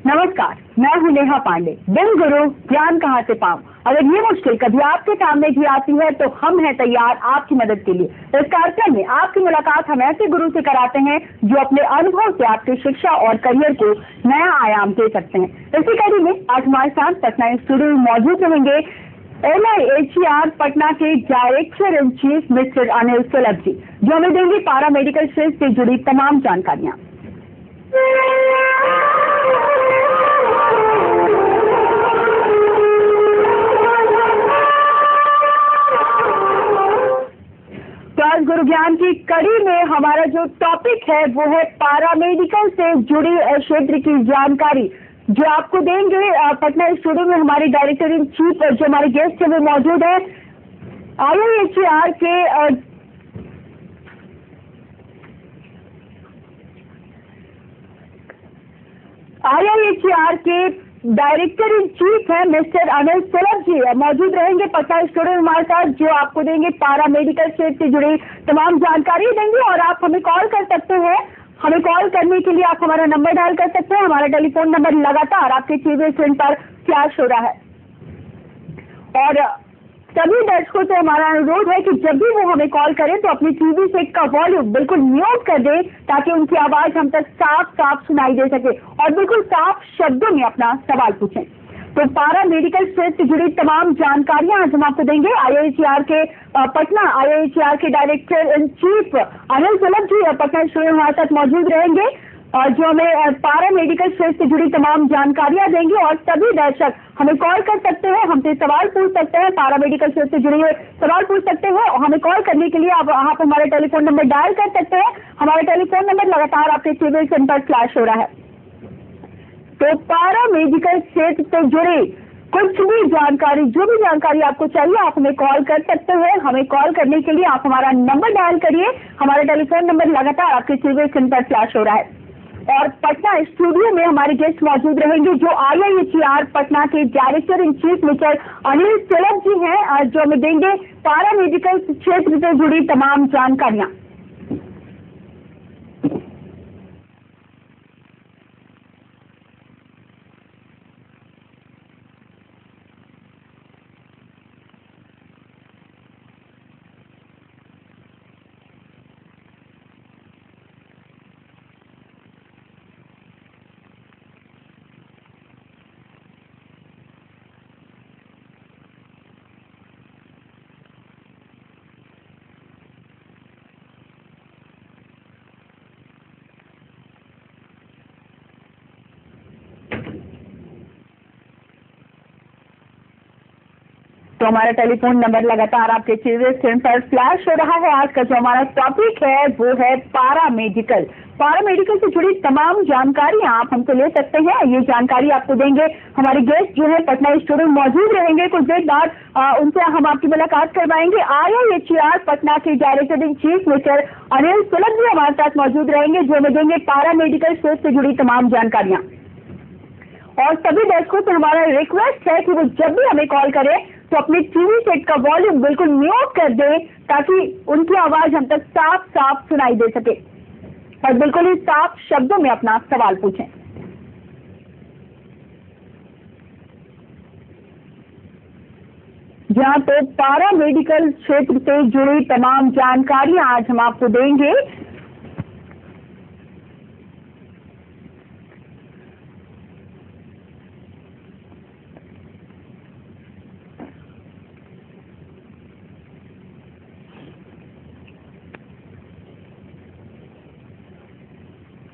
नमस्कार, मैं हूं नेहा पांडे। बिन गुरु ज्ञान कहाँ से पाऊं? अगर ये मुश्किल कभी आपके सामने भी आती है तो हम हैं तैयार आपकी मदद के लिए। इस कार्यक्रम में आपकी मुलाकात हम ऐसे गुरु से कराते हैं जो अपने अनुभव से आपकी शिक्षा और करियर को नया आयाम दे सकते हैं। इसी कड़ी में आज हमारे साथ पटना स्टूडियो में मौजूद रहेंगे NIHER पटना के director in chief mister Anil सुलभ जी, जो हमें देंगे पारा मेडिकल क्षेत्र से जुड़ी तमाम जानकारियाँ। गुरु ज्ञान की कड़ी में हमारा जो टॉपिक है वो है पारामेडिकल से जुड़ी क्षेत्र की जानकारी, जो आपको देंगे पटना स्टूडियो में हमारे डायरेक्टर इन चीफ जो हमारे गेस्ट है वो मौजूद है IIHER के डायरेक्टर इन चीफ है मिस्टर अनिल सुलभ जी मौजूद रहेंगे पटना स्टूडियो में हमारे साथ, जो आपको देंगे पारा मेडिकल क्षेत्र से जुड़ी तमाम जानकारी देंगे। और आप हमें कॉल कर सकते हैं। हमें कॉल करने के लिए आप हमारा नंबर डायल कर सकते हैं। हमारा टेलीफोन नंबर लगातार आपके टीवी स्क्रीन पर फ्लैश हो रहा है। और सभी दर्शकों से हमारा अनुरोध है कि जब भी वो हमें कॉल करें तो अपनी टीवी सेट का वॉल्यूम बिल्कुल म्यूट कर दें, ताकि उनकी आवाज हम तक साफ साफ सुनाई दे सके और बिल्कुल साफ शब्दों में अपना सवाल पूछें। तो पारा मेडिकल क्षेत्र से जुड़ी तमाम जानकारियां आज हम आपको देंगे। IIHER के पटना IIHER के डायरेक्टर इन चीफ अनिल सुलभ जी पटना स्टूडियो में हमारे साथ मौजूद रहेंगे और जो हमें पारा मेडिकल क्षेत्र से जुड़ी तमाम जानकारियां देंगे। और सभी दर्शक हमें कॉल कर सकते हैं, हमसे सवाल पूछ सकते हैं, पारा मेडिकल क्षेत्र से जुड़े हुए सवाल पूछ सकते हैं। और हमें कॉल करने के लिए आप हमारे टेलीफोन नंबर डायल कर सकते हैं। हमारा टेलीफोन नंबर लगातार आपके टीवी स्क्रीन पर फ्लैश हो रहा है। तो पारा मेडिकल क्षेत्र से जुड़ी कुछ भी जानकारी, जो भी जानकारी आपको चाहिए, आप हमें कॉल कर सकते हैं। हमें कॉल करने के लिए आप हमारा नंबर डायल करिए। हमारा टेलीफोन नंबर लगातार आपके टीवी स्क्रीन पर फ्लैश हो रहा है। और पटना स्टूडियो में हमारे गेस्ट मौजूद रहेंगे जो IIHER पटना के director in chief mister Anil सुलभ जी हैं, जो हमें देंगे पारा मेडिकल क्षेत्र से जुड़ी तमाम जानकारियां। तो हमारा टेलीफोन नंबर लगातार आपके टीवी स्क्रीन पर फ्लैश हो रहा है। आज का जो हमारा टॉपिक है वो है पारा मेडिकल। पारा मेडिकल से जुड़ी तमाम जानकारियां आप हमसे ले सकते हैं। ये जानकारी आपको देंगे हमारे गेस्ट जो है पटना स्टूडियो में मौजूद रहेंगे। कुछ देर बाद उनसे हम आपकी मुलाकात करवाएंगे। IIHER पटना के director in chief mister Anil सुलभ जी हमारे साथ मौजूद रहेंगे, जो हमें देंगे पारा मेडिकल क्षेत्र से जुड़ी तमाम जानकारियां। और सभी दर्शकों से हमारा रिक्वेस्ट है कि वो जब भी हमें कॉल करें तो अपने टीवी सेट का वॉल्यूम बिल्कुल म्यूट कर दें, ताकि उनकी आवाज हम तक साफ साफ सुनाई दे सके और बिल्कुल ही साफ शब्दों में अपना सवाल पूछें। जहां तो पारा मेडिकल क्षेत्र से जुड़ी तमाम जानकारियां आज हम आपको देंगे।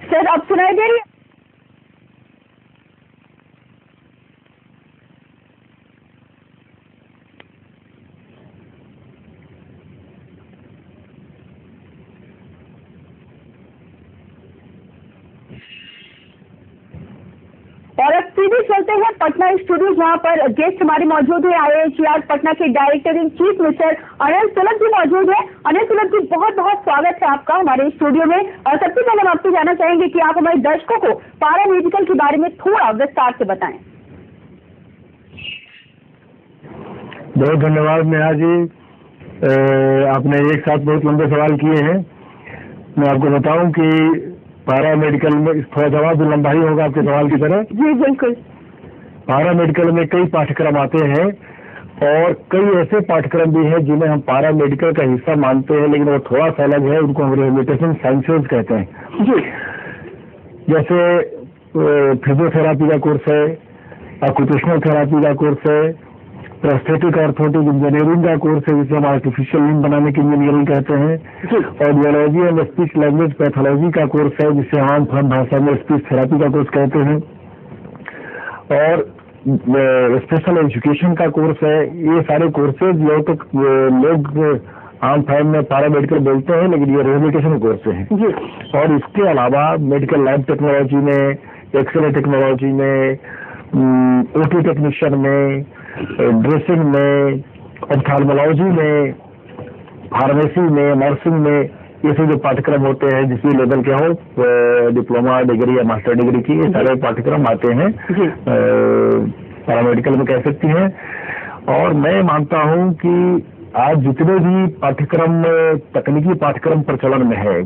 सर अब सुनाई दे रही है? और अब सीधे चलते हैं पटना स्टूडियो, जहां पर गेस्ट हमारे मौजूद है IIHER पटना के director in chief mister Anil सुलभ जी मौजूद है। अनिल सुलभ जी, बहुत बहुत स्वागत है आपका हमारे स्टूडियो में। और सबसे पहले हम आपसे जानना चाहेंगे कि आप हमारे दर्शकों को पारा मेडिकल के बारे में थोड़ा विस्तार से बताएं। बहुत धन्यवाद नेहा जी, आपने एक साथ बहुत लंबे सवाल किए हैं। मैं आपको बताऊं कि पारा मेडिकल में थोड़ा जवाब भी लंबा ही होगा आपके सवाल की तरह। जी बिल्कुल। पारा मेडिकल में कई पाठ्यक्रम आते हैं और कई ऐसे पाठ्यक्रम भी हैं जिन्हें हम पारा मेडिकल का हिस्सा मानते हैं, लेकिन वो थोड़ा सा अलग है, उनको हम रिहेबिलिटेशन साइंसेज कहते हैं जी। जैसे फिजियोथेरापी का कोर्स है, ऑक्यूपेशनल थेरापी का कोर्स है, प्रोस्थेटिक ऑर्थोटिक इंजीनियरिंग का कोर्स है जिसे हम आर्टिफिशियल लिम्ब बनाने की इंजीनियरिंग कहते हैं, audiology and speech language pathology का कोर्स है जिसे आम भाषा में स्पीच थेरापी का कोर्स कहते हैं, और स्पेशल एजुकेशन का कोर्स है। ये सारे कोर्सेज लोग आम फॉर्म में पैरामेडिकल बोलते हैं, लेकिन ये रिहेबिलिटेशन कोर्स हैं। और इसके अलावा मेडिकल लैब टेक्नोलॉजी में, एक्सरे टेक्नोलॉजी में, ओटी टेक्नीशियन में, ड्रेसिंग में, ऑप्थाल्मोलॉजी में, फार्मेसी में, नर्सिंग में, ये सब जो पाठ्यक्रम होते हैं जिसकी लेवल क्या हो, डिप्लोमा डिग्री या मास्टर डिग्री की, ये सारे पाठ्यक्रम आते हैं पैरामेडिकल में कह सकती हैं। और मैं मानता हूं कि आज जितने भी पाठ्यक्रम तकनीकी पाठ्यक्रम प्रचलन में है,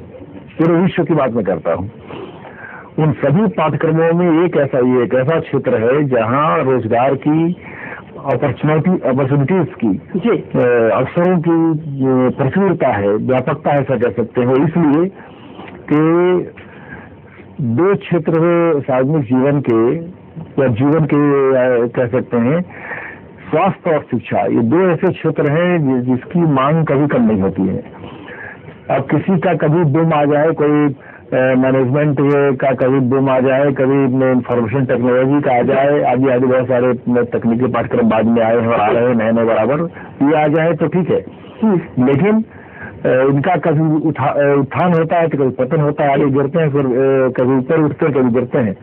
पूरे विश्व की बात मैं करता हूं, उन सभी पाठ्यक्रमों में एक ऐसा क्षेत्र है जहां रोजगार की अपॉर्चुनिटीज की, अवसरों की प्रचुरता है, व्यापकता है, ऐसा कह सकते हैं। इसलिए कि दो क्षेत्र सार्वजनिक जीवन के या जीवन के कह सकते हैं, स्वास्थ्य और शिक्षा, ये दो ऐसे क्षेत्र हैं जिसकी मांग कभी कम नहीं होती है। अब किसी का कभी बूम आ जाए, कोई मैनेजमेंट का कभी बूम आ जाए, कभी इंफॉर्मेशन टेक्नोलॉजी का आ जाए, आदि आदि बहुत सारे तकनीकी पाठ्यक्रम बाद में आए हैं और आ रहे हैं नए बराबर, ये आ जाए तो ठीक है, लेकिन इनका कभी उत्थान होता है तो कभी पतन होता है, आगे गिरते हैं, फिर कभी ऊपर उठते हैं, कभी गिरते हैं।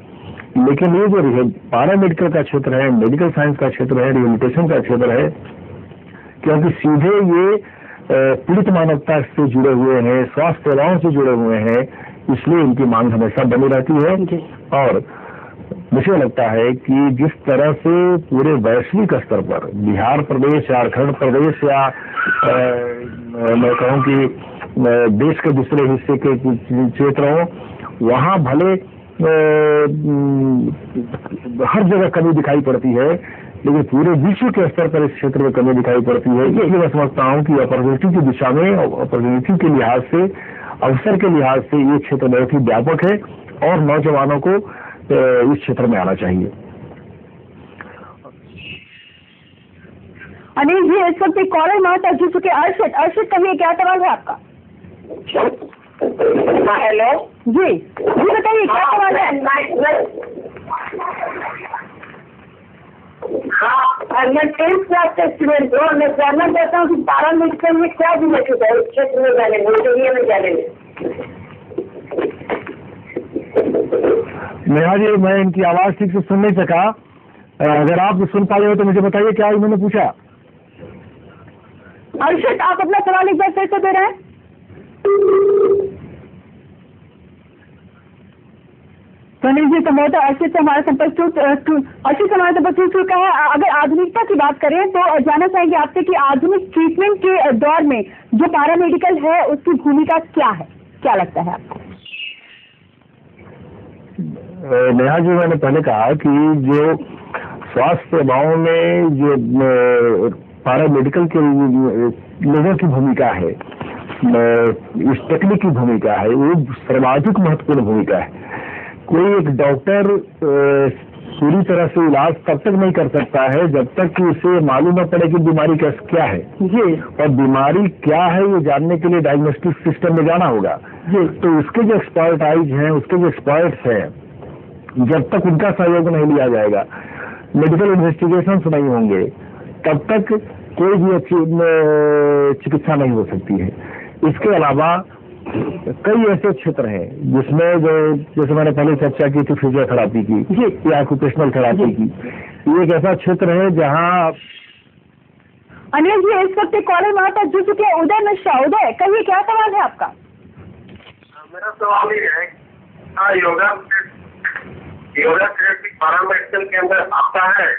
लेकिन ये जो पैरामेडिकल का क्षेत्र है, मेडिकल साइंस का क्षेत्र है, रिहेबिलिटेशन का क्षेत्र है, क्योंकि सीधे ये पीड़ित मानवता से जुड़े हुए हैं, स्वास्थ्य सेवाओं से जुड़े हुए हैं, इसलिए इनकी मांग हमेशा बनी रहती है। और मुझे लगता है कि जिस तरह से पूरे वैश्विक स्तर पर बिहार प्रदेश, झारखंड प्रदेश या मैं कहूँ कि देश के दूसरे हिस्से के क्षेत्र हो, वहाँ भले हर जगह कमी दिखाई पड़ती है, लेकिन पूरे विश्व के स्तर पर इस क्षेत्र में कमी दिखाई पड़ती है। इसलिए मैं समझता हूँ कि अपॉर्चुनिटी की दिशा में, अपॉर्चुनिटी के लिहाज से, अवसर के लिहाज से ये क्षेत्र बहुत ही व्यापक है और नौजवानों को इस क्षेत्र में आना चाहिए। अनिल जी, इस वक्त एक कॉलर हमारे जुड़ चुके अर्षित कहिए, क्या सवाल है आपका? हेलो जी बताइए, क्या सवाल है? हाँ, मैं 10th क्लास का स्टूडेंट हूँ। मैं जानना चाहता हूँ कि पैरामेडिकल में क्या बेनिफिट है इस क्षेत्र में जाने में, जाने में। नेहा जी, मैं इनकी आवाज ठीक से सुन नहीं सका, अगर आप सुन पाए हो तो मुझे बताइए क्या उन्होंने पूछा। अर्षित, आप अपना सवाल एक बार फिर से दे रहे हैं? अनिल जी, संभवतः अर्षित से हमारा संपर्क टूट चुका है। अगर आधुनिकता की बात करें तो जानना चाहेंगे आपसे कि आधुनिक ट्रीटमेंट के दौर में जो पैरामेडिकल है उसकी भूमिका क्या है, क्या लगता है आपको? नेहा जी, मैंने पहले कहा कि जो स्वास्थ्य सेवाओं में जो पैरामेडिकल के लोगों की भूमिका है, इस तकनीक की भूमिका है, वो सर्वाधिक महत्वपूर्ण भूमिका है। कोई एक डॉक्टर पूरी तरह से इलाज तब तक नहीं कर सकता है जब तक कि उसे मालूम न पड़े कि बीमारी क्या है जी, और बीमारी क्या है ये जानने के लिए डायग्नोस्टिक सिस्टम में जाना होगा जी। तो उसके जो एक्सपर्टाइज हैं, उसके जो एक्सपर्ट्स हैं, जब तक उनका सहयोग नहीं लिया जाएगा, मेडिकल इन्वेस्टिगेशंस नहीं होंगे, तब तक कोई भी अच्छी चिकित्सा नहीं हो सकती है। इसके अलावा कई ऐसे क्षेत्र हैं जिसमें जो, जैसे मैंने पहले चर्चा की थी फिजियोथेरापी की या ऑक्यूपेशनल थेरापी की, ये एक ऐसा क्षेत्र है जहां। अनिल जी, इस वक्त कॉलर हमारे पास जुड़ चुके हैं उदय मिश्रा। उदय, कहिए, क्या सवाल है आपका? मेरा सवाल ये है, योगा पैरामेडिकल के अंदर आता है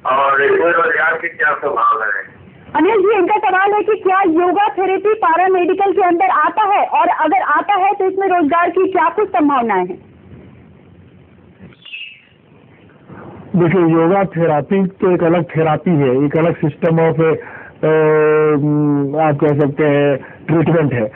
और रोजगार की क्या संभावना है? अनिल जी, इनका सवाल है कि क्या योगा थेरेपी पैरामेडिकल के अंदर आता है, और अगर आता है तो इसमें रोजगार की क्या कुछ संभावनाएं हैं? देखिए, योगा थेरापी तो एक अलग थेरापी है, एक अलग सिस्टम ऑफ आप कह सकते हैं ट्रीटमेंट है,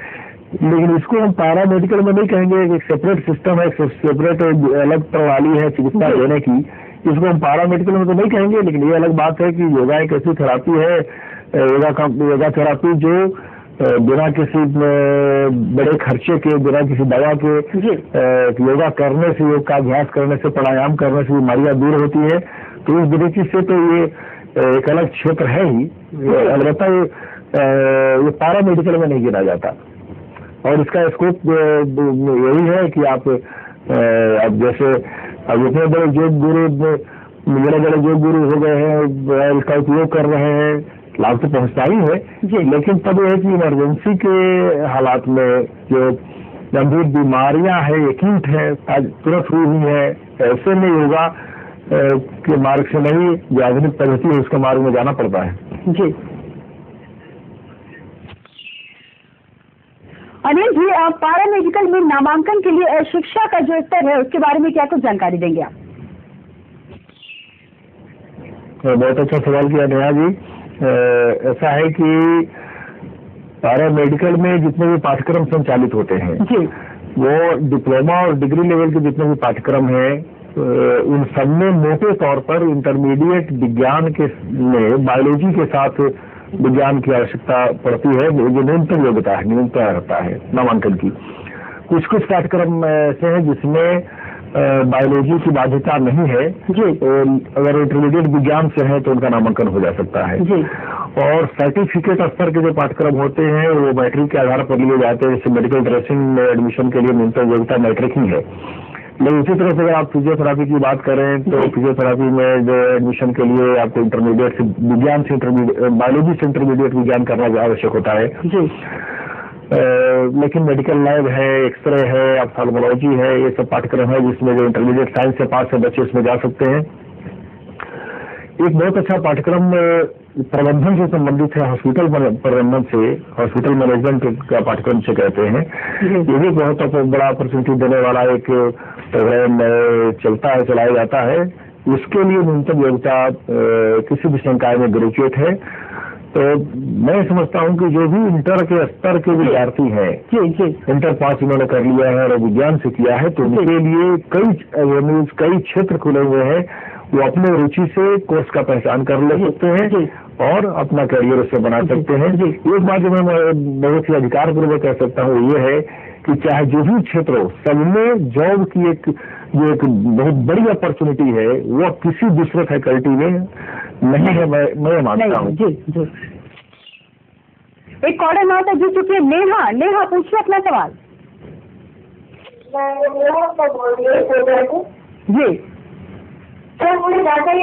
लेकिन इसको हम पैरामेडिकल में नहीं कहेंगे। एक सेपरेट सिस्टम है, एक सेपरेट अलग प्रणाली है चिकित्सा देने की, इसको हम पैरामेडिकल में तो नहीं कहेंगे। लेकिन ये अलग बात है कि योगा एक ऐसी थेरापी है, योगा थेरापी जो बिना किसी बड़े खर्चे के, बिना किसी दवा के योगा करने से, योग का अभ्यास करने से, प्राणायाम करने से बीमारियां दूर होती है। तो इस दृष्टि से तो ये एक अलग क्षेत्र है ही, अलबत्ता ये पैरामेडिकल में नहीं गिना जाता। और इसका स्कोप यही है कि आप जैसे अब इतने बड़े योग गुरु, बड़े योग गुरु हो गए हैं, इसका उपयोग कर रहे हैं, लाभ तो पहुंचता ही है। लेकिन तब यह है कि इमरजेंसी के हालात में जो गंभीर बीमारियां हैं, एक्यूट है, तुरंत हुई हुई है, ऐसे में योगा के मार्ग से नहीं, जो आधुनिक पद्धति है उसके मार्ग में जाना पड़ता है। जी अनिल जी, आप पैरामेडिकल में नामांकन के लिए शिक्षा का जो स्तर है उसके बारे में क्या कुछ जानकारी देंगे आप? बहुत अच्छा सवाल किया नेहा जी। ऐसा है कि पैरामेडिकल में जितने भी पाठ्यक्रम संचालित होते हैं वो डिप्लोमा और डिग्री लेवल के जितने भी पाठ्यक्रम हैं उन सब में मोटे तौर पर इंटरमीडिएट विज्ञान के में बायोलॉजी के साथ विज्ञान की आवश्यकता पड़ती है, जो न्यूनतम योग्यता है, न्यूनतम रहता है नामांकन की। कुछ कुछ पाठ्यक्रम ऐसे हैं जिसमें बायोलॉजी की बाध्यता नहीं है, अगर इंटरमीडिएट विज्ञान से है तो उनका नामांकन हो जा सकता है। और सर्टिफिकेट स्तर के जो पाठ्यक्रम होते हैं वो मैट्रिक के आधार पर लिए जाते हैं, जैसे मेडिकल ड्रेसिंग में एडमिशन के लिए न्यूनतम योग्यता मैट्रिक ही है। लेकिन उसी तरह से अगर आप फिजियोथेरापी की बात करें तो फिजियोथेरापी में जो एडमिशन के लिए आपको इंटरमीडिएट से विज्ञान से बायोलॉजी से इंटरमीडिएट विज्ञान करना आवश्यक होता है। लेकिन मेडिकल लैब है, एक्सरे है, ऑप्थेल्मोलॉजी है, ये सब पाठ्यक्रम है जिसमें जो इंटरमीडिएट साइंस से पास है बच्चे उसमें जा सकते हैं। एक बहुत अच्छा पाठ्यक्रम प्रबंधन से संबंधित है, हॉस्पिटल प्रबंधन से, हॉस्पिटल मैनेजमेंट का पाठ्यक्रम से कहते हैं। ये भी बहुत बड़ा अपॉर्चुनिटी देने वाला एक प्रोग्राम चलता है, चलाया जाता है। उसके लिए न्यूनतम योग्यता किसी भी संकाय में ग्रेजुएट है। तो मैं समझता हूं कि जो भी इंटर के स्तर के विद्यार्थी हैं, इंटर पास उन्होंने कर लिया है और विज्ञान से किया है, तो उनके लिए कई क्षेत्र खुले हुए हैं। वो अपने रुचि से कोर्स का पहचान कर ले सकते हैं और अपना करियर उससे बना सकते हैं। एक बात जो मैं बहुत ही अधिकारपूर्वक कह सकता हूँ ये है कि चाहे जो भी क्षेत्र हो, सबमें जॉब की एक बहुत बड़ी अपॉर्चुनिटी है, वो किसी दूसरे फैकल्टी में नहीं है, मैं मानता हूँ। एक कॉलर नाता जुड़ चुकी है, नेहा पूछिए अपना सवाल। जी सर, मुझे जानकारी